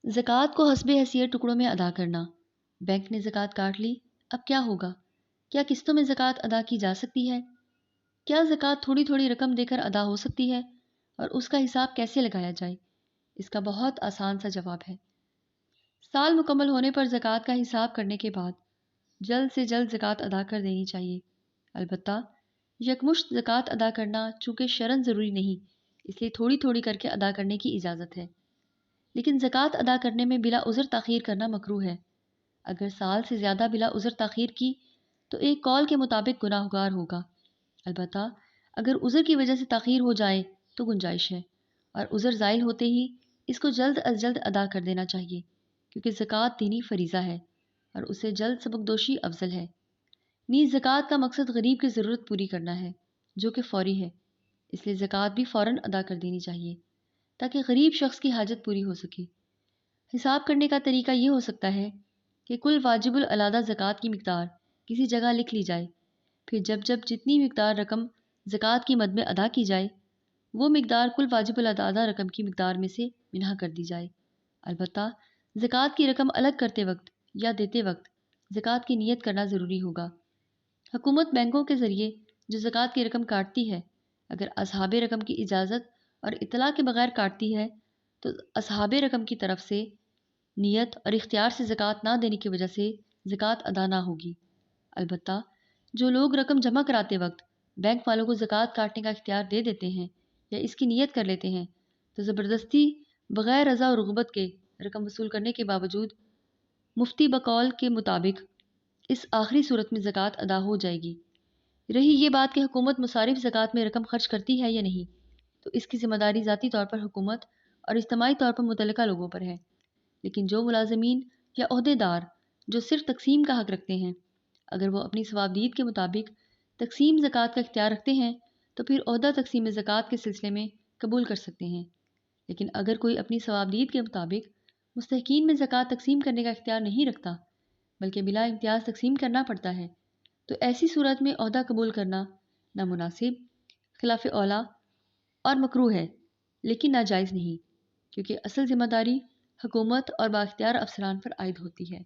ज़कात को हस्बे हैसियत टुकड़ों में अदा करना। बैंक ने ज़कात काट ली, अब क्या होगा? क्या किस्तों में ज़कात अदा की जा सकती है? क्या ज़कात थोड़ी-थोड़ी रकम देकर अदा हो सकती है? और उसका हिसाब कैसे लगाया जाए? इसका बहुत आसान सा जवाब है। साल मुकम्मल होने पर ज़कात का हिसाब करने के बाद जल्द से जल्द ज़कात अदा कर देनी चाहिए। अलबत्ता यकमुश्त ज़कात अदा करना चूँकि शरन ज़रूरी नहीं, इसलिए थोड़ी-थोड़ी करके अदा करने की इजाज़त है। लेकिन ज़कात अदा करने में बिला उज़र ताख़ीर करना मकरूह है। अगर साल से ज़्यादा बिला उज़र ताख़ीर की तो एक कौल के मुताबिक गुनाहगार होगा। अलबत्ता अगर उज़र की वजह से ताख़ीर हो जाए तो गुंजाइश है और उज़र ज़ाइल होते ही इसको जल्द अज़ जल्द अदा कर देना चाहिए, क्योंकि ज़कात दीनी फ़रीज़ा है और उससे जल्द सबकदोशी अफजल है। नीज़ ज़कात का मकसद गरीब की ज़रूरत पूरी करना है, जो कि फ़ौरी है, इसलिए ज़कात भी फ़ौरन अदा कर देनी चाहिए ताकि गरीब शख्स की हाजत पूरी हो सके। हिसाब करने का तरीका ये हो सकता है कि कुल वाजिबुल अलादा ज़कात की मिक़दार किसी जगह लिख ली जाए, फिर जब जब जितनी मिक़दार रकम ज़कात की मद में अदा की जाए, वो मिक़दार कुल वाजिबुल अलादा रकम की मिक़दार में से मिन्हा कर दी जाए। अलबत्ता ज़कात की रकम अलग करते वक्त या देते वक्त ज़कात की नीयत करना ज़रूरी होगा। हुकूमत बैंकों के ज़रिए जो ज़कात की रकम काटती है, अगर असहाबे रकम की इजाज़त और इतला के बगैर काटती है तो असहाबे रकम की तरफ से नियत और इख्तियार से ज़कात ना देने की वजह से ज़कात अदा ना होगी। अलबत्ता जो लोग रकम जमा कराते वक्त बैंक वालों को ज़कात काटने का इख्तियार दे देते हैं या इसकी नियत कर लेते हैं, तो ज़बरदस्ती बग़ैर रज़ा और रुग़बत के रकम वसूल करने के बावजूद मुफ्ती बकौल के मुताबिक इस आखिरी सूरत में ज़कात अदा हो जाएगी। रही ये बात कि हुकूमत मुसारिफ ज़कात में रकम खर्च करती है या नहीं, तो इसकी ज़िम्मेदारी ज़ाती तौर पर हुकूमत और इज्तमाही तौर पर मुतल्लिका लोगों पर है। लेकिन जो मुलाज़मीन या ओहदेदार जो सिर्फ तकसीम का हक़ रखते हैं, अगर वो अपनी सवाबदीद के मुताबिक तकसीम ज़कात का इख्तियार रखते हैं, तो फिर ओहदा तकसीम ज़कात के सिलसिले में कबूल कर सकते हैं। लेकिन अगर कोई अपनी सवाबदीद के मुताबिक मुस्तहकीन में ज़कात तकसीम करने का इख्तियार नहीं रखता, बल्कि बिला इम्तियाज़ तकसीम करना पड़ता है, तो ऐसी सूरत में ओहदा कबूल करना नामुनासिब, खिलाफ औला और मकरूह है, लेकिन नाजायज़ नहीं, क्योंकि असल ज़िम्मेदारी हुकूमत और बाख्तियार अफसरान पर आयद होती है।